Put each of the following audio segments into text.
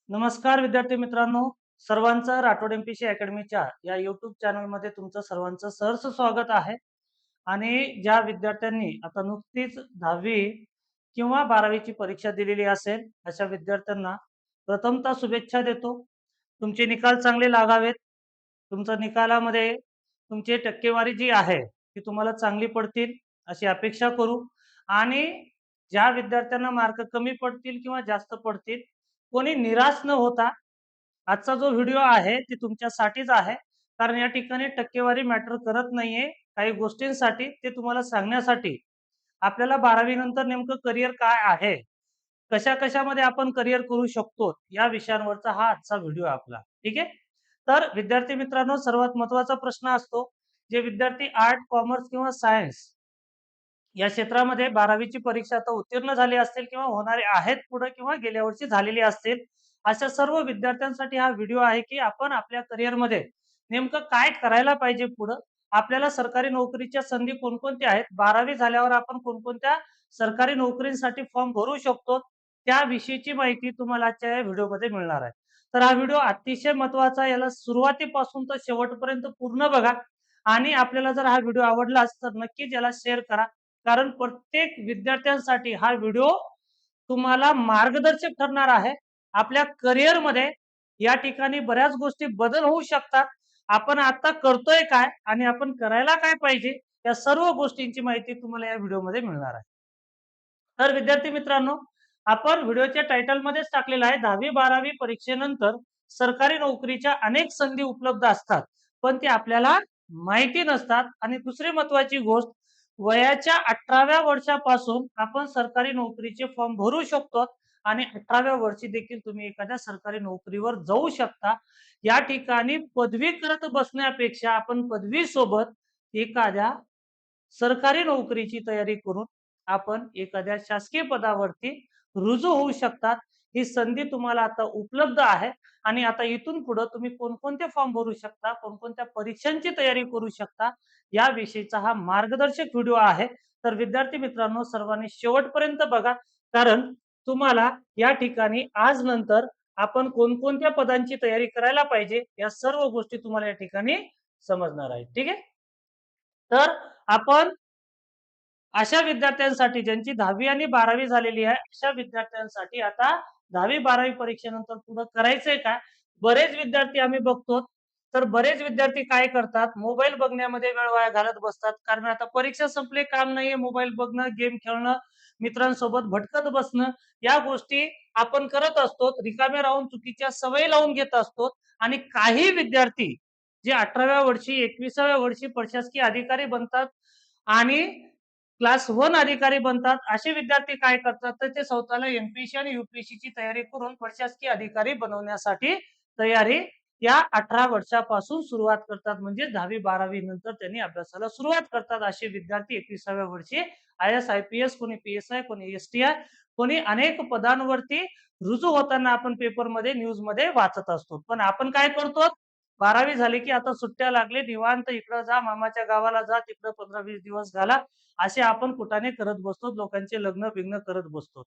नमस्कार विद्यार्थी मित्रांनो, सर्वांचं राठोड एमपीसी अकॅडमीच्या या YouTube चॅनलमध्ये तुमचं सर्वांचं सहर्ष स्वागत आहे. आणि ज्या विद्यार्थ्यांनी आता नुकतीच 10वी किंवा 12वीची परीक्षा दिलेली असेल, अशा विद्यार्थ्यांना प्रथमतः शुभेच्छा देतो. तुमचे निकाल चांगले लागावेत. तुमच्या निकालामध्ये तुमची टक्केवारी जी आहे, ती तुम्हाला चांगली पडतील अशी अपेक्षा करू. आणि ज्या विद्यार्थ्यांना मार्क कमी पडतील किंवा जास्त पडतील, कोणी निराश न होता आजचा जो व्हिडिओ आहे ती तुमच्यासाठीच आहे. कारण या ठिकाणी टक्केवारी मॅटर करत नाहीये. काही गोष्टींसाठी ते तुम्हाला सांगण्यासाठी आपल्याला 12वी नंतर नेमकं करिअर काय आहे, कशा-कशामध्ये आपण करिअर करू शकतो, या विषयांवरचा हा आजचा व्हिडिओ आपला. ठीक आहे? तर विद्यार्थी मित्रांनो, सर्वात महत्त्वाचा प्रश्न असतो, जे विद्यार्थी आर्ट, कॉमर्स किंवा सायन्स या क्षेत्रामध्ये 12वीची परीक्षा आता उत्तीर्ण झाली असतील किंवा होणारे आहेत पुढे किंवा गेल्या वर्षी झालेली असतील, अशा सर्व विद्यार्थ्यांसाठी हा व्हिडिओ आहे, की आपण आपल्या करिअरमध्ये नेमकं काय करायला पाहिजे पुढं. आपल्याला सरकारी नोकरीच्या संधी कोणकोणत्या आहेत, 12वी झाल्यावर आपण कोणकोणत्या सरकारी नोकरींसाठी फॉर्म भरू शकतो, त्याविषयीची माहिती तुम्हाला आजच्या या व्हिडिओमध्ये मिळणार आहे. तर हा व्हिडिओ अतिशय महत्त्वाचा आहे. याला सुरुवातीपासून तर शेवटपर्यंत पूर्ण बघा. आणि आपल्याला जर हा व्हिडिओ आवडलाच तर नक्कीच याला शेअर करा. कारण प्रत्येक विद्यार्थ्यांसाठी हा व्हिडिओ तुम्हाला मार्गदर्शक ठरणार आहे. आपल्या करिअरमध्ये या ठिकाणी बऱ्याच गोष्टी बदल होऊ शकतात. आपण आता करतोय काय आणि आपण करायला काय पाहिजे, या सर्व गोष्टींची माहिती तुम्हाला या व्हिडिओमध्ये मिळणार आहे. तर विद्यार्थी मित्रांनो, आपण व्हिडिओच्या टायटलमध्येच टाकलेलं आहे, 10वी-12वी परीक्षेनंतर सरकारी नोकरीच्या अनेक संधी उपलब्ध असतात, पण ते आपल्याला माहिती नसतात. आणि दुसरी महत्त्वाची गोष्ट, वयाच्या 18व्या वर्षापासून आपण सरकारी नोकरीचे फॉर्म भरू शकतो आणि 18व्या वर्षी देखील तुम्ही एखाद्या सरकारी नोकरीवर जाऊ शकता. या ठिकाणी पदवी करत बसण्यापेक्षा आपण पदवीसोबत एखाद्या सरकारी नोकरीची तयारी करून आपण एखाद्या शासकीय पदावरती रुजू होऊ शकतात. ही संधी तुम्हाला आता उपलब्ध आहे. आणि आता इथून पुढे तुम्ही कोणकोणते फॉर्म भरू शकता, कोणकोणत्या परीक्षांची तयारी करू शकता, याविषयीचा हा मार्गदर्शक व्हिडिओ आहे. तर विद्यार्थी मित्रांनो, सर्वांनी शेवटपर्यंत बघा. कारण तुम्हाला या ठिकाणी आज नंतर आपण कोणकोणत्या पदांची तयारी करायला पाहिजे, या सर्व गोष्टी तुम्हाला या ठिकाणी समजणार आहेत. ठीक आहे? तर आपण अशा विद्यार्थ्यांसाठी ज्यांची 10वी आणि 12वी झालेली आहे, अशा विद्यार्थ्यांसाठी आता 10वी-12वी परीक्षेनंतर पुढे करायचंय काय? बरेच विद्यार्थी आम्ही बघतो, तर बरेच विद्यार्थी काय करतात, मोबाईल बघण्यामध्ये वेळ वाया घालवत बसतात. कारण आता परीक्षा संपली, काम नाहीये, मोबाईल बघणं, गेम खेळणं, मित्रांसोबत भटकत बसणं, या गोष्टी आपण करत असतो. रिकामे राहून चुकीच्या सवयी लावून घेत असतो. आणि काही विद्यार्थी जे 18व्या वर्षी, 21व्या वर्षी प्रशासकीय अधिकारी बनतात आणि क्लास 1 अधिकारी बनतात. असे विद्यार्थी काय करतात, तर ते स्वतःला एमपीएससी आणि यूपीएससीची तयारी करून प्रशासकीय अधिकारी बनवण्यासाठी तयारी या 18 वर्षापासून सुरुवात करतात. म्हणजे 10वी-12वी नंतर त्यांनी अभ्यासाला सुरुवात करतात. असे विद्यार्थी 21व्या वर्षी आय-एस, आय-पी-एस, कोणी पी-एस-आय, कोणी एस-टी-आय, कोणी अनेक पदांवरती रुजू होताना आपण पेपरमध्ये, न्यूजमध्ये वाचत असतो. पण आपण काय करतो, 12वी झाली की आता सुट्ट्या लागले, निवांत इकडं जा, मामाच्या गावाला जा, तिकडं 15-20 दिवस घाला, असे आपण कुटाणे करत बसतो, लोकांचे लग्न-बिग्न करत बसतो.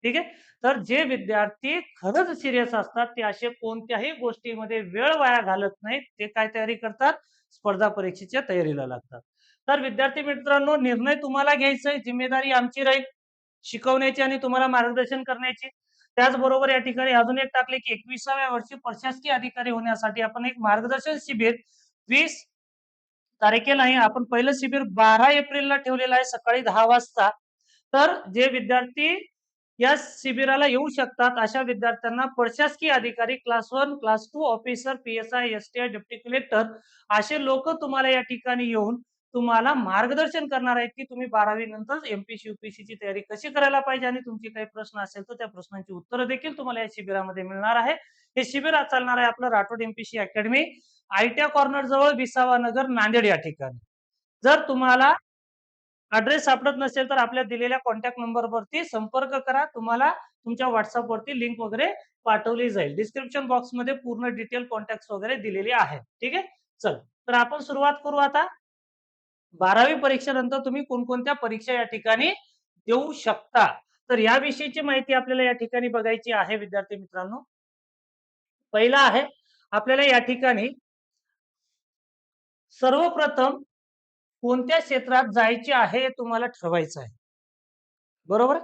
ठीक आहे? तर जे विद्यार्थी खरंच सीरियस असतात, ते असे कोणत्याही गोष्टीमध्ये वेळ वाया घालत नाहीत. ते काय तयारी करतात? स्पर्धा परीक्षेच्या तयारीला लागतात. तर विद्यार्थी मित्रांनो, निर्णय तुम्हाला घ्यायचा आहे, जिम्मेदारी आमची राहील शिकवण्याची आणि तुम्हाला मार्गदर्शन करण्याची. त्याचबरोबर या ठिकाणी अजून एक टाकले, की 21व्या वर्षी प्रशासकीय अधिकारी होण्यासाठी आपण एक मार्गदर्शन शिबिर 20 तारखेला आहे. आपण पहिलं शिबिर 12 एप्रिलला ठेवलेलं आहे, सकाळी 10 वाजता. तर जे विद्यार्थी या शिबिराला येऊ शकतात, अशा विद्यार्थ्यांना प्रशासकीय अधिकारी class 1, class 2 officer, PSI, S-T-I, deputy collector असे लोक तुम्हाला या ठिकाणी येऊन तुम्हाला मार्गदर्शन करणार आहेत, की तुम्ही 12वी नंतर एमपीएससी, यूपीएससीची तयारी कशी करायला पाहिजे. आणि तुमचे काही प्रश्न असेल तर त्या प्रश्नांची उत्तरं देखील तुम्हाला या शिबिरामध्ये मिळणार आहे. हे शिबिर आज चालणार आहे आपलं Rathod MPSC academy, ITI corner जवळ, विसावा नगर, नांदेड या ठिकाणी. जर तुम्हाला ॲड्रेस सापडत नसेल तर आपल्या दिलेल्या कॉन्टॅक्ट नंबरवरती संपर्क करा. तुम्हाला तुमच्या WhatsAppवरती लिंक वगैरे पाठवली जाईल. डिस्क्रिप्शन बॉक्समध्ये पूर्ण डिटेल कॉन्टॅक्ट्स वगैरे दिलेले आहेत. ठीक आहे? चल, तर आपण सुरुवात करू आता. 12वी परीक्षेनंतर तुम्ही कोणकोणत्या परीक्षा या ठिकाणी देऊ शकता. तर याविषयीची माहिती आपल्याला या ठिकाणी बघायची आहे विद्यार्थी मित्रांनो. पहिला आहे आपल्याला या ठिकाणी सर्वप्रथम कोणत्या क्षेत्रात जायचे आहे हे तुम्हाला ठरवायचं आहे. बरोबर.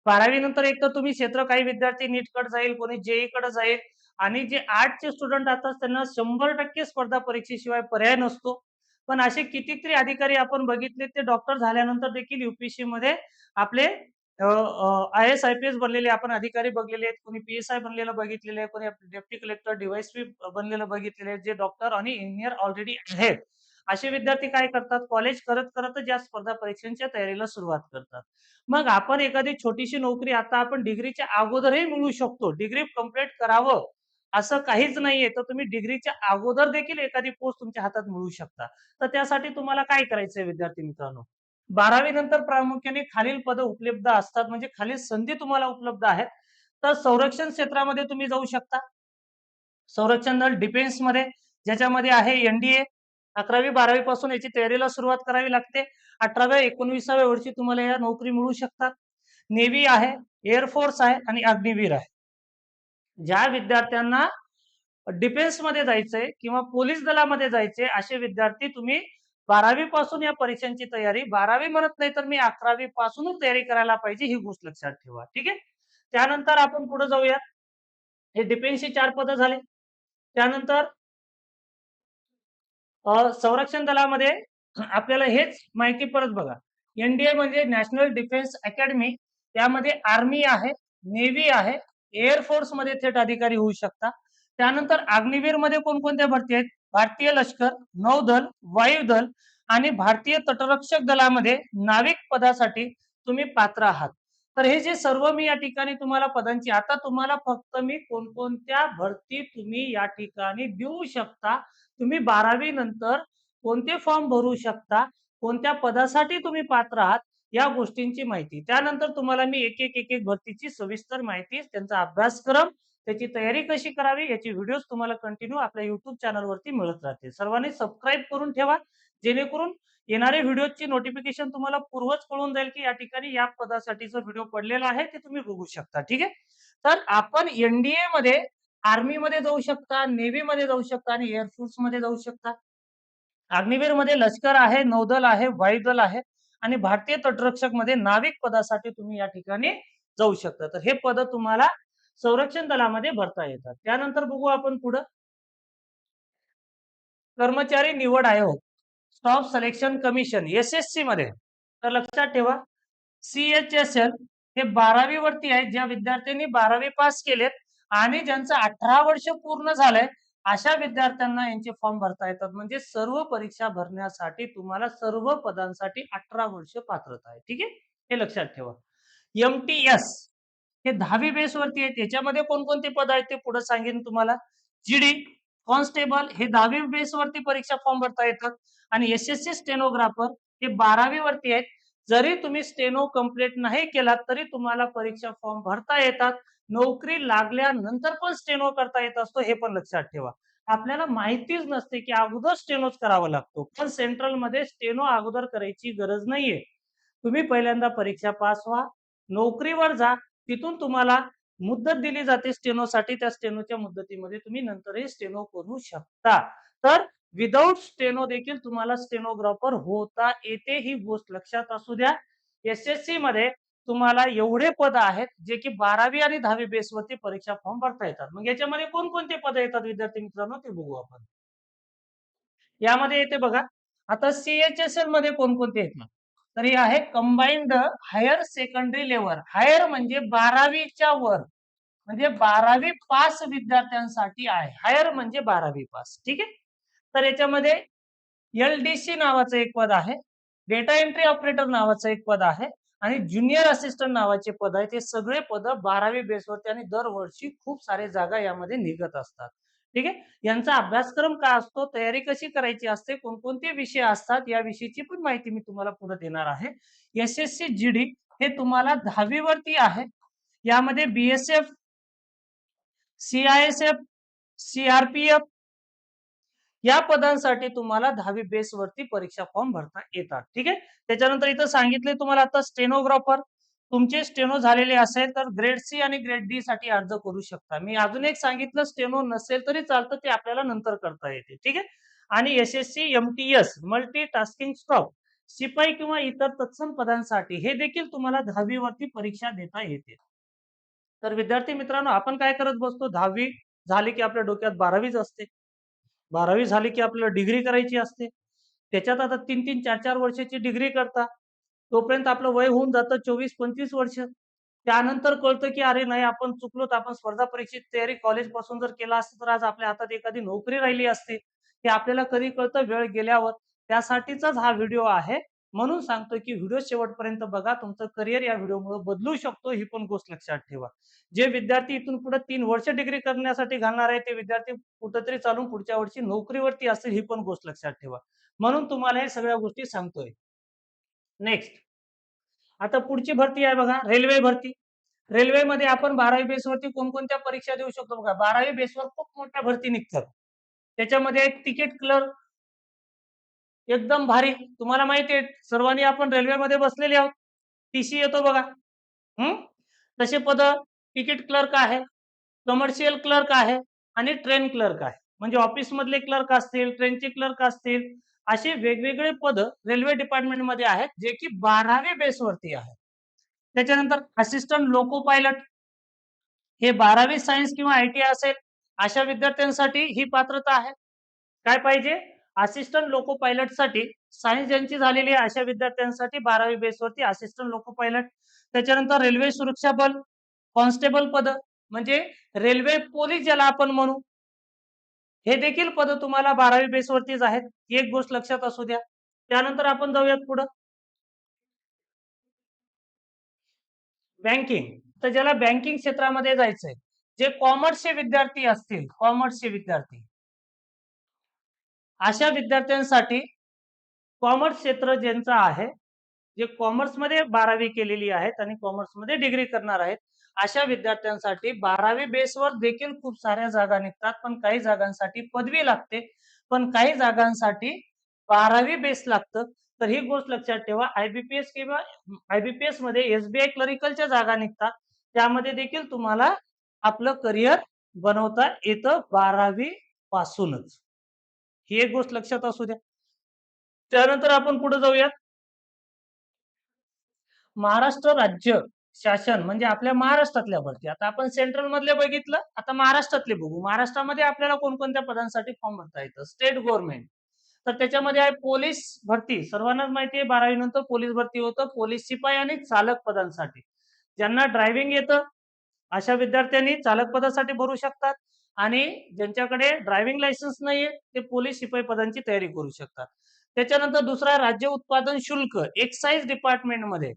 12वी नंतर एक तर तुम्ही क्षेत्र, काही विद्यार्थी नीटकडे जाईल, कोणी जेई कडे जाईल आणि जे आर्टचे स्टुडंट असतात त्यांना 100% स्पर्धा परीक्षेशिवाय पर्याय नसतो. पण असे कितीतरी अधिकारी आपण बघितले ते डॉक्टर झाल्यानंतर देखील यूपीएससी मध्ये आपले आय-एस, आय-पी-एस बनलेले आपण अधिकारी बघलेले आहेत, कोणी पी-एस-आय बनलेलं बघितलेलं आहे, कोणी डेप्टी कलेक्टर, डीवायएसपी बनलेलं बघितलेलं आहे, जे डॉक्टर आणि इंजिनियर ऑलरेडी आहेत. असे विद्यार्थी काय करतात, कॉलेज करत करतच या स्पर्धा परीक्षांच्या तयारीला सुरुवात करतात. मग आपण एखादी छोटीशी नोकरी आता आपण डिग्रीच्या अगोदरही मिळवू शकतो. डिग्री कंप्लीट करावं असं काहीच नाहीये. तर तुम्ही डिग्रीच्या अगोदर देखील एखादी पोस्ट तुमच्या हातात मिळवू शकता. तर त्यासाठी तुम्हाला काय करायचंय विद्यार्थी मित्रांनो? 12वी नंतर प्रामुख्याने खालील पद उपलब्ध असतात, म्हणजे खालील संधी तुम्हाला उपलब्ध आहेत. तर संरक्षण क्षेत्रामध्ये तुम्ही जाऊ शकता. संरक्षण दल डिफेन्समध्ये, ज्याच्यामध्ये आहे एनडीए. 11वी-12वी पासून याची तयारीला सुरुवात करावी लागते. 18व्या-19व्या वर्षी तुम्हाला या नोकरी मिळू शकतात. नेव्ही आहे, एअरफोर्स आहे आणि अग्निवीर आहे. ज्या विद्यार्थ्यांना डिफेन्समध्ये जायचंय किंवा पोलीस दलामध्ये जायचे असे विद्यार्थी तुम्ही 12वी पासून या परीक्षांची तयारी, 12वी म्हणत नाही तर मी 11वी पासूनच तयारी करायला पाहिजे, ही गोष्ट लक्षात ठेवा. ठीक आहे. त्यानंतर आपण पुढे जाऊया. हे डिफेन्सची 4 पदं झाले. त्यानंतर संरक्षण दलामध्ये आपल्याला हेच माहिती परत बघा. एनडीए म्हणजे नॅशनल डिफेन्स अकॅडमी, त्यामध्ये आर्मी आहे, नेव्ही आहे, एअर फोर्स मध्ये थेट अधिकारी होऊ शकता. त्यानंतर अग्निवीर मध्ये कोणकोणत्या भरती आहेत? भारतीय लष्कर, नौदल, वायुदल आणि भारतीय तटरक्षक दलामध्ये नाविक पदासाठी तुम्ही पात्र आहात. तर हे जे सर्व मी या ठिकाणी तुम्हाला पदांची, आता तुम्हाला फक्त मी कोणकोणत्या भरती तुम्ही या ठिकाणी देऊ शकता, तुम्ही 12वी नंतर कोणते फॉर्म भरू शकता, कोणत्या पदासाठी तुम्ही पात्र आहात, या गोष्टींची माहिती. त्यानंतर तुम्हाला मी एक भरतीची सविस्तर माहिती, त्यांचा अभ्यासक्रम, त्याची तयारी कशी करावी याची व्हिडिओज तुम्हाला कंटिन्यू आपल्या YouTube चॅनलवरती मिळत राहते. सर्वांनी सबस्क्राईब करून ठेवा, जेणेकरून येणारे व्हिडिओची नोटिफिकेशन तुम्हाला पूर्वच कळून जाईल की या ठिकाणी या पदासाठीचा व्हिडिओ पडलेला आहे, ते तुम्ही बघू शकता. ठीक आहे. तर आपण एनडीए मध्ये, आर्मी मध्ये जाऊ शकता, नेव्ही मध्ये जाऊ शकता आणि एअरफोर्स मध्ये जाऊ शकता. अग्निवीर मध्ये लष्कर आहे, नौदल आहे, वायुदल आहे आणि भारतीय तटरक्षक मध्ये नाविक पदासाठी तुम्ही या ठिकाणी जाऊ शकता. तर हे पद तुम्हाला संरक्षण दलामध्ये भरता येतात. त्यानंतर बघू आपण पुढे कर्मचारी निवड आयोग, स्टाफ सिलेक्शन कमिशन, एसएससी मध्ये. तर लक्षात ठेवा, सीएचएसएल हे 12वी वरती आहेत. ज्या विद्यार्थ्यांनी 12वी पास केलेत आणि ज्यांचं 18 वर्ष पूर्ण झालंय अशा विद्यार्थ्यांना यांचे फॉर्म भरता येतात. म्हणजे सर्व परीक्षा भरण्यासाठी तुम्हाला सर्व पदांसाठी 18 वर्ष पात्रता आहे. ठीक आहे, हे लक्षात ठेवा. एमटीएस हे 10वी बेस वरती आहे. त्याच्यामध्ये कोणकोणते पद आहेत ते पुढे सांगेन तुम्हाला. जीडी कॉन्स्टेबल हे 10वी बेस वरती परीक्षा फॉर्म भरता येतात आणि एसएससी स्टेनोग्राफर हे 12वी वरती आहेत. जरी तुम्ही स्टेनो कंप्लीट नाही केला तरी तुम्हाला परीक्षा फॉर्म भरता येतात. नोकरी लागल्यानंतर पण स्टेनो करता येत असतो, हे पण लक्षात ठेवा. आपल्याला माहितीच नसते की अगोदर स्टेनोच करावा लागतो, पण सेंट्रल मध्ये स्टेनो अगोदर करायची गरज नाहीये. तुम्ही पहिल्यांदा परीक्षा पास व्हा, नोकरीवर जा, तिथून तुम्हाला मुदत दिली जाते स्टेनोसाठी, त्या स्टेनोच्या मुदतीमध्ये तुम्ही नंतरही स्टेनो करू शकता. तर विदाऊट स्टेनो देखील तुम्हाला स्टेनोग्राफर होता येते, ही गोष्ट लक्षात असू द्या. एसएससी मध्ये तुम्हाला एवढे पद आहेत जे की 12वी आणि 10वी बेसवरती परीक्षा फॉर्म भरता येतात. मग याच्यामध्ये कोणकोणते पद येतात विद्यार्थी मित्रांनो ते बघू आपण. यामध्ये येते बघा, आता सीएचएसएल मध्ये कोणकोणते येतात, तर हे आहे कंबाईन्ड हायर सेकंडरी लेवल. हायर म्हणजे 12वीच्या वर, म्हणजे 12वी पास विद्यार्थ्यांसाठी आहे. हायर म्हणजे 12वी पास. ठीक आहे. तर याच्यामध्ये एलडीसी नावाचं एक पद आहे, डेटा एंट्री ऑपरेटर नावाचं एक पद आहे आणि ज्युनियर असिस्टंट नावाचे पद आहे. ते सगळे पद 12वी बेसवरती आणि दरवर्षी खूप सारे जागा यामध्ये निघत असतात. ठीक आहे. यांचा अभ्यासक्रम काय असतो, तयारी कशी करायची असते, कोणकोणते विषय असतात, या विषयीची पण माहिती मी तुम्हाला पुढे देणार आहे. एसएससी जीडी हे तुम्हाला 10वी वरती आहे. यामध्ये बीएसएफ, सीआयएसएफ, सीआरपीएफ या पदांसाठी तुम्हाला 10वी बेस वरती परीक्षा फॉर्म भरता येतात. ठीक आहे. त्याच्यानंतर इथं सांगितले तुम्हाला आता स्टेनोग्राफर. तुमचे स्टेनो झालेले असेल तर ग्रेड सी आणि ग्रेड डी साठी अर्ज करू शकता. मी अजून एक सांगितलं, स्टेनो नसेल तरी चालतं, ते आपल्याला नंतर करता येते. ठीक आहे. आणि SSC MTS multi tasking stop शिपाई किंवा इतर तत्सम पदांसाठी हे देखील तुम्हाला 10वी वरती परीक्षा देता येते. तर विद्यार्थी मित्रांनो, आपण काय करत बसतो, 10वी झाली की आपल्या डोक्यात 12वीच असते. 12वी झाली की आपल्याला डिग्री करायची असते. त्याच्यात आता 3-3, 4-4 वर्षाची डिग्री करता. तोपर्यंत आपलं वय होऊन जातं 24-25 वर्ष. त्यानंतर कळतं की अरे नाही, आपण चुकलो, तर आपण स्पर्धा परीक्षेची तयारी कॉलेजपासून जर केला असतं तर आज आपल्या हातात एखादी नोकरी राहिली असती. हे आपल्याला कधी कळतं, वेळ गेल्यावर. त्यासाठीचाच हा व्हिडिओ आहे. म्हणून सांगतो की व्हिडिओ शेवटपर्यंत बघा. तुमचं करिअर या व्हिडिओमुळे बदलू शकतो, ही पण गोष्ट लक्षात ठेवा. जे विद्यार्थी इथून पुढे 3 वर्ष डिग्री करण्यासाठी घालणार आहे, ते विद्यार्थी कुठेतरी चालून पुढच्या वर्षी नोकरीवरती असतील, ही पण गोष्ट लक्षात ठेवा. म्हणून तुम्हाला हे सगळ्या गोष्टी सांगतोय. नेक्स्ट, आता पुढची भरती आहे बघा, रेल्वे भरती. रेल्वेमध्ये आपण 12वी बेसवरती कोणकोणत्या परीक्षा देऊ शकतो बघा. 12वी बेसवर खूप मोठ्या भरती निघतात. त्याच्यामध्ये एक तिकीट क्लर्क, एकदम भारी. तुम्हाला माहिती आहे, सर्वांनी आपण रेल्वेमध्ये बसलेले आहोत. टीसी येतो बघा. तसे पद तिकीट क्लर्क आहे, कमर्शियल क्लर्क आहे आणि ट्रेन क्लर्क आहे. म्हणजे ऑफिस मधले क्लर्क असतील, ट्रेनचे क्लर्क असतील, असे वेगवेगळे पद रेल्वे डिपार्टमेंट मध्ये आहेत, जे की 12वी बेसवरती आहे. त्याच्यानंतर असिस्टंट लोको पायलट, हे 12वी सायन्स किंवा आयटीआय असेल अशा विद्यार्थ्यांसाठी ही पात्रता आहे. काय पाहिजे, असिस्टंट लोको पायलट साठी सायन्स ज्यांची झालेली आहे अशा विद्यार्थ्यांसाठी 12वी बेसवरती असिस्टंट लोको पायलट. त्याच्यानंतर रेल्वे सुरक्षा बल कॉन्स्टेबल पद, म्हणजे रेल्वे पोलीस ज्याला आपण म्हणू, हे देखील पद तुम्हाला 12वी बेसवरतीच आहेत. एक गोष्ट लक्षात असू द्या. त्यानंतर आपण जाऊयात पुढे, बँकिंग. तर ज्याला बँकिंग क्षेत्रामध्ये जायचंय, जे कॉमर्सचे विद्यार्थी असतील, कॉमर्सचे विद्यार्थी, अशा विद्यार्थ्यांसाठी, कॉमर्स क्षेत्र ज्यांचं आहे, जे कॉमर्समध्ये 12वी केलेली आहेत आणि कॉमर्समध्ये डिग्री करणार आहेत, अशा विद्यार्थ्यांसाठी 12वी बेसवर देखील खूप साऱ्या जागा निघतात. पण काही जागांसाठी पदवी लागते, पण काही जागांसाठी 12वी बेस लागतं. तर ही गोष्ट लक्षात ठेवा. आयबीपीएस किंवा आयबीपीएस मध्ये एसबीआय क्लरिकलच्या जागा निघतात. त्यामध्ये देखील तुम्हाला आपलं करिअर बनवता येतं 12वी पासूनच. ही एक गोष्ट लक्षात असू द्या. त्यानंतर आपण पुढे जाऊयात. महाराष्ट्र राज्य शासन म्हणजे आपल्या महाराष्ट्रातल्या भरती. आता आपण सेंट्रल मधले बघितलं, आता महाराष्ट्रातले बघू. महाराष्ट्रामध्ये आपल्याला कोणकोणत्या पदांसाठी फॉर्म भरता येतं. स्टेट गव्हर्नमेंट, तर त्याच्यामध्ये आहे पोलीस भरती. सर्वांनाच माहिती आहे 12वी नंतर पोलीस भरती होतं, पोलीस शिपाई आणि चालक पदांसाठी. ज्यांना ड्रायव्हिंग येतं अशा विद्यार्थ्यांनी चालक पदासाठी भरू शकतात, आणि ज्यांच्याकडे ड्रायव्हिंग लायसन्स नाहीये ते पोलीस शिपाई पदांची तयारी करू शकतात. त्याच्यानंतर दुसरा, राज्य उत्पादन शुल्क एक्साइज डिपार्टमेंट मध्ये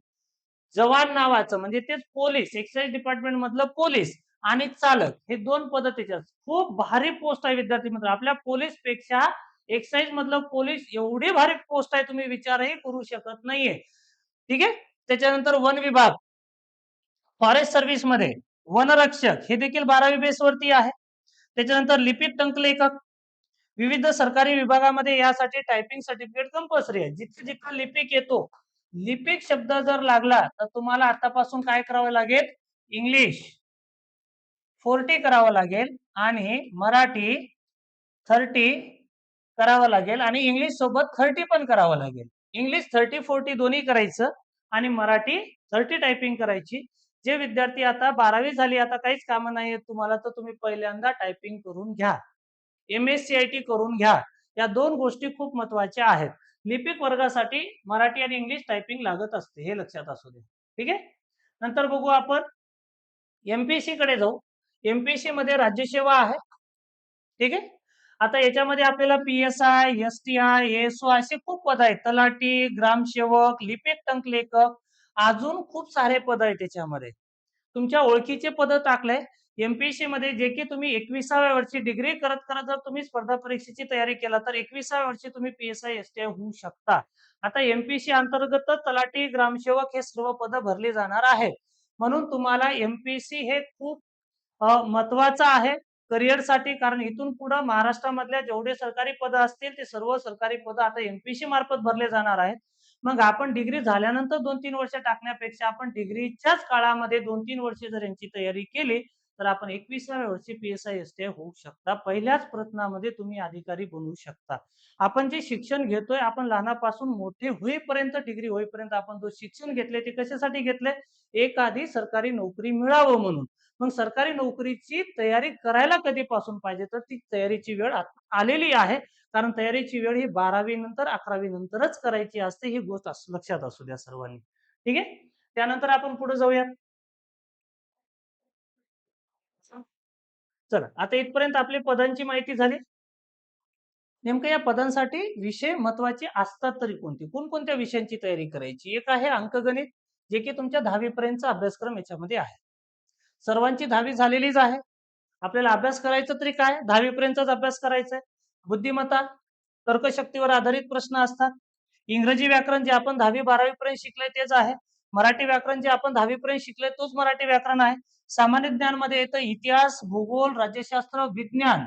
जवान नावाचं, म्हणजे तेच पोलीस, एक्साइज डिपार्टमेंट मधलं पोलीस आणि चालक, हे दोन पद त्याच्यात. खूप भारी पोस्ट आहे विद्यार्थी मित्र. आपल्या पोलीस पेक्षा एक्साइज मधलं पोलीस एवढी भारी पोस्ट आहे, तुम्ही विचारही करू शकत नाहीये. ठीक आहे. त्याच्यानंतर वन विभाग, फॉरेस्ट सर्व्हिस मध्ये वनरक्षक, हे देखील 12वी बेसवरती आहे. त्याच्यानंतर लिपिक टंकलेखक, विविध सरकारी विभागामध्ये यासाठी टायपिंग सर्टिफिकेट कंपल्सरी आहे. जिथे जिथे लिपिक येतो, लिपिक शब्द जर लागला तर तुम्हाला आतापासून काय करावं लागेल, इंग्लिश 40 करावं लागेल आणि मराठी 30 करावं लागेल, आणि इंग्लिश सोबत 30 पण करावं लागेल. इंग्लिश 30-40 दोन्ही करायचं आणि मराठी 30 टायपिंग करायची. जे विद्यार्थी आता 12वी झाली, आता काहीच कामं नाहीये तुम्हाला, तर तुम्ही पहिल्यांदा टायपिंग करून घ्या. MSCIT करून घ्या. या दोन गोष्टी खूप महत्वाच्या आहेत. लिपिक वर्गासाठी मराठी आणि इंग्लिश टायपिंग लागत असते, हे लक्षात असू दे. ठीक आहे. नंतर बघू आपण एमपीएससी कडे जाऊ. एमपीएससी मध्ये राज्यसेवा आहे. ठीक आहे. आता याच्यामध्ये आपल्याला PSI, STI, ASO असे खूप पद आहेत. तलाठी, ग्रामसेवक, लिपिक टंकलेखक, अजून खूप सारे पद आहेत त्याच्यामध्ये. तुमच्या ओळखीचे पद टाकले. एमपीएससी मध्ये जे की तुम्ही 21व्या वर्षी डिग्री करत करत जर तुम्ही स्पर्धा परीक्षेची तयारी केला तर 21व्या वर्षी तुम्ही PSI STI होऊ शकता. आता एमपीएससी अंतर्गत तलाठी, ग्रामसेवक हे सर्व पद भरली जाणार आहेत. म्हणून तुम्हाला एमपीएससी हे खूप महत्वाचं आहे करिअरसाठी. कारण इथून पुढे महाराष्ट्रामधल्या जेवढे सरकारी पद असतील ते सर्व सरकारी पद आता एमपीएससी मार्फत भरले जाणार आहेत. मग आपण डिग्री झाल्यानंतर 2-3 वर्ष टाकण्यापेक्षा आपण डिग्रीच्याच काळामध्ये 2-3 वर्ष जर यांची तयारी केली, तर आपण 21व्या वर्षी पी-एस-आय, एस-टी-आय होऊ शकता. पहिल्याच प्रयत्नामध्ये तुम्ही अधिकारी बनू शकता. आपण जे शिक्षण घेतोय, आपण लहानापासून मोठे होईपर्यंत, डिग्री होईपर्यंत आपण जो शिक्षण घेतले ते कशासाठी घेतले? एखादी सरकारी नोकरी मिळावं म्हणून. मग सरकारी नोकरीची तयारी करायला कधीपासून पाहिजे? तर ती तयारीची वेळ आता आलेली आहे. कारण तयारीची वेळ ही 12वी नंतर 11वी नंतरच करायची असते. ही गोष्ट लक्षात असू द्या सर्वांनी. ठीक आहे? त्यानंतर आपण पुढे जाऊयात. चला, आता इथपर्यंत आपली पदांची माहिती झाली. नेमकं या पदांसाठी विषय महत्वाचे असतात तरी कोणते? कोणकोणत्या विषयांची तयारी करायची? एक आहे अंकगणित, जे की तुमच्या 10वी पर्यंतचा अभ्यासक्रम याच्यामध्ये आहे. सर्वांची 10वी झालेलीच आहे. आपल्याला अभ्यास करायचा तरी काय? 10वी पर्यंतच अभ्यास करायचा आहे. बुद्धिमत्ता, तर्कशक्तीवर आधारित प्रश्न असतात. इंग्रजी व्याकरण जे आपण 10वी 12वी पर्यंत शिकले तेच आहे. मराठी व्याकरण जे आपण 10वी पर्यंत शिकले तोच मराठी व्याकरण आहे. सामान्य ज्ञान मध्ये येतं इतिहास, भूगोल, राज्यशास्त्र, विज्ञान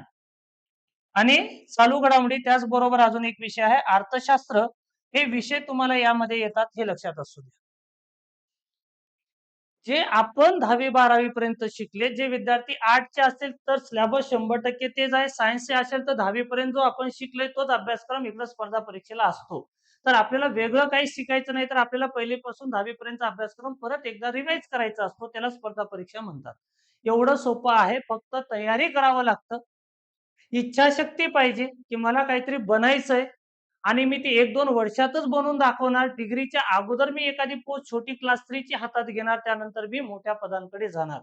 आणि चालू घडामोडी. त्याचबरोबर अजून एक विषय आहे अर्थशास्त्र. हे विषय तुम्हाला यामध्ये येतात, हे लक्षात असू द्या. जे आपण 10वी 12वी पर्यंत शिकले, जे विद्यार्थी आर्टचे असतील तर सिलेबस 100% तेच आहे. सायन्सचे असेल तर 10वी पर्यंत जो आपण शिकलोय तोच अभ्यासक्रम इकडे स्पर्धा परीक्षेला असतो. तर आपल्याला वेगळं काही शिकायचं नाही, तर आपल्याला पहिलीपासून 10वी पर्यंत अभ्यासक्रम परत एकदा रिवाइज करायचा असतो. त्याला स्पर्धा परीक्षा म्हणतात. एवढं सोपं आहे. फक्त तयारी करावं लागतं. इच्छाशक्ती पाहिजे, की मला काहीतरी बनायचंय आणि मी ते 1-2 वर्षातच बनवून दाखवणार. डिग्रीच्या अगोदर मी एखादी पोस्ट छोटी क्लास 3 ची हातात घेणार, त्यानंतर मी मोठ्या पदांकडे जाणार.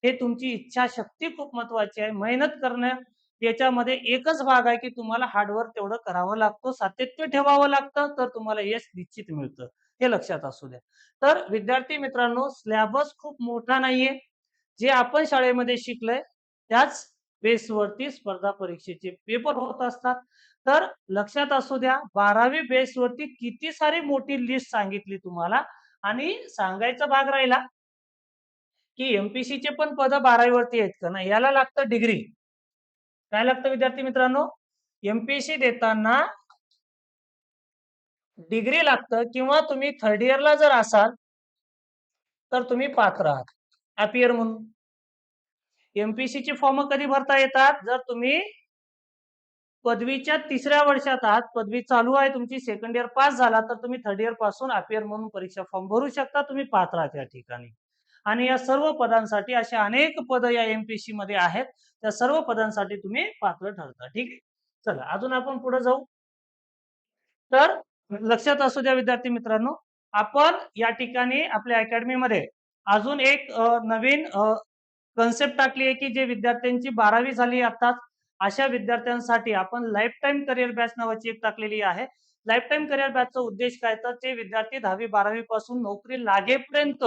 हे तुमची इच्छाशक्ती खूप महत्वाची आहे. मेहनत करणं याच्यामध्ये एकच भाग आहे, की तुम्हाला हार्डवर्क तेवढं करावं लागतं, सातत्य ठेवावं लागतं, तर तुम्हाला यश निश्चित मिळतं. हे लक्षात असू द्या. तर विद्यार्थी मित्रांनो, सिलेबस खूप मोठा नाहीये. जे आपण शाळेमध्ये शिकलोय त्याच बेसवरती स्पर्धा परीक्षेचे पेपर होत असतात. तर लक्षात असू द्या, 12वी बेसवरती किती सारी मोठी लिस्ट सांगितली तुम्हाला आणि सांगायचा भाग राहिला, की एमपीसीचे पण पद 12वी वरती आहेत का? नाही, याला लागतं डिग्री. काय लागतं विद्यार्थी मित्रांनो? एमपीएससी देताना डिग्री लागतं किंवा तुम्ही थर्ड इयरला जर असाल तर तुम्ही पात्र आहात अपियर म्हणून. एमपीएससीचे फॉर्म कधी भरता येतात? जर तुम्ही पदवीच्या 3ऱ्या वर्षात आहात, पदवी चालू आहे तुमची, सेकंड इयर पास झाला तर तुम्ही थर्ड इयर पासून अपियर म्हणून परीक्षा फॉर्म भरू शकता. तुम्ही पात्र आहात या ठिकाणी. आणि या सर्व पदांसाठी असे अनेक पद या एमपीएससी मध्ये आहेत. त्या सर्व पदांसाठी तुम्ही पात्र ठरता. ठीक आहे? चला, अजून आपण पुढे जाऊ. तर लक्षात असू द्या विद्यार्थी मित्रांनो, आपण या ठिकाणी आपल्या अकॅडमीमध्ये अजून एक नवीन कन्सेप्ट टाकली आहे, की जे विद्यार्थ्यांची 12वी झाली आताच, अशा विद्यार्थ्यांसाठी आपण लाईफ टाइम करिअर बॅच नावाची एक टाकलेली आहे. लाईफ टाइम करिअर बॅचचा उद्देश काय? तर ते विद्यार्थी 10वी 12वी पासून नोकरी लागेपर्यंत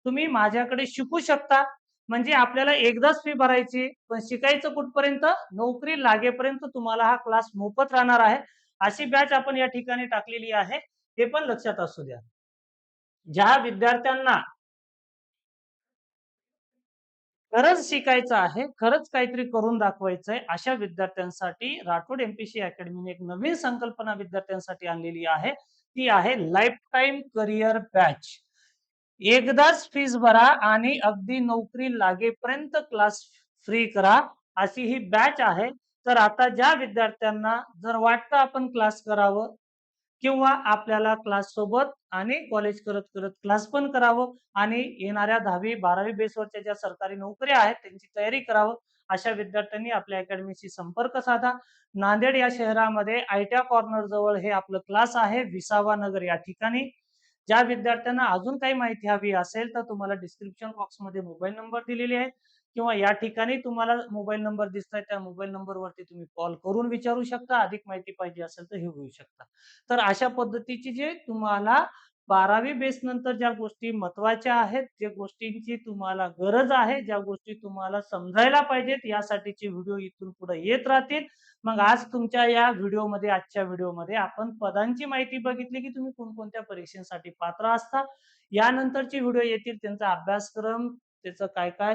तुम्ही माझ्याकडे शिकू शकता. म्हणजे आपल्याला एकदाच फी भरायची, पण शिकायचं कुठपर्यंत? नोकरी लागेपर्यंत तुम्हाला हा क्लास मोफत राहणार आहे. अशी बॅच आपण या ठिकाणी टाकलेली आहे. हे पण लक्षात असू द्या. ज्या विद्यार्थ्यांना खरंच शिकायचं आहे, खरंच काहीतरी करून दाखवायचंय, अशा विद्यार्थ्यांसाठी राठोड एमपीसी अकॅडमीने एक नवीन संकल्पना विद्यार्थ्यांसाठी आणलेली आहे. ती आहे लाईफ टाइम करिअर बॅच. एकदाच फीस भरा आणि अगदी नोकरी लागेपर्यंत क्लास फ्री करा, अशी ही बॅच आहे. तर आता ज्या विद्यार्थ्यांना जर वाटतं आपण क्लास करावं किंवा आपल्याला क्लास सोबत आणि कॉलेज करत करत क्लास पण करावं आणि येणाऱ्या 10वी 12वी बेसवरच्या ज्या सरकारी नोकऱ्या आहेत त्यांची तयारी करावं, अशा विद्यार्थ्यांनी आपल्या अकॅडमीशी संपर्क साधा. नांदेड या शहरामध्ये आयट्या कॉर्नर जवळ हे आपलं क्लास आहे, विसावा नगर या ठिकाणी. ज्या विद्यार्थ्यांना अजून काही माहिती हवी असेल तर तुम्हाला डिस्क्रिप्शन बॉक्समध्ये मोबाईल नंबर दिलेले आहेत किंवा या ठिकाणी तुम्हाला मोबाईल नंबर दिसतोय, त्या मोबाईल नंबरवरती तुम्ही कॉल करून विचारू शकता. अधिक माहिती पाहिजे असेल तर हे घेऊ शकता. तर अशा पद्धतीची जे तुम्हाला 12वी बेस नंतर ज्या गोष्टी महत्वाच्या आहेत, ज्या गोष्टींची तुम्हाला गरज आहे, ज्या गोष्टी तुम्हाला समजायला पाहिजेत, यासाठीचे व्हिडिओ इथून पुढे येत राहतील. मग आज तुमच्या या व्हिडिओमध्ये, आजच्या व्हिडिओमध्ये आपण पदांची माहिती बघितली, की तुम्ही कोणकोणत्या परीक्षेसाठी पात्र असता. यानंतरचे व्हिडिओ येतील त्यांचा अभ्यासक्रम त्याचं काय-काय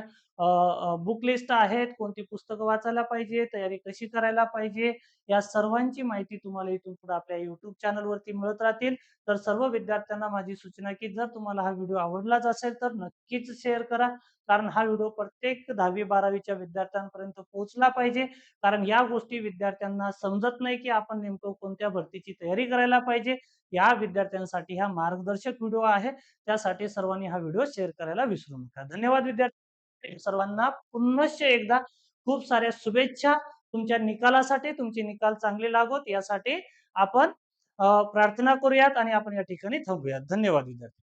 बुक लिस्ट आहेत, कोणती पुस्तकं वाचायला पाहिजे, तयारी कशी करायला पाहिजे, या सर्वांची माहिती तुम्हाला इथून पुढे आपल्या YouTube चॅनलवरती मिळत राहतील. तर सर्व विद्यार्थ्यांना माझी सूचना की जर तुम्हाला हा व्हिडिओ आवडलाच असेल तर नक्कीच शेअर करा. कारण हा व्हिडिओ प्रत्येक 10वी-12वी च्या विद्यार्थ्यांपर्यंत पोहोचला पाहिजे. कारण या गोष्टी विद्यार्थ्यांना समजत नाही की आपण नेमकं कोणत्या भरतीची तयारी करायला पाहिजे. या विद्यार्थ्यांसाठी हा मार्गदर्शक व्हिडिओ आहे. त्यासाठी सर्वांनी हा व्हिडिओ शेअर करायला विसरू नका. धन्यवाद विद्यार्थी सर्वांना पुनश्च एकदा खूप साऱ्या शुभेच्छा. तुमच्या निकालासाठी तुमचे निकाल चांगले लागोत यासाठी आपण प्रार्थना करूयात आणि आपण या ठिकाणी थांबूयात. धन्यवाद विद्यार्थी.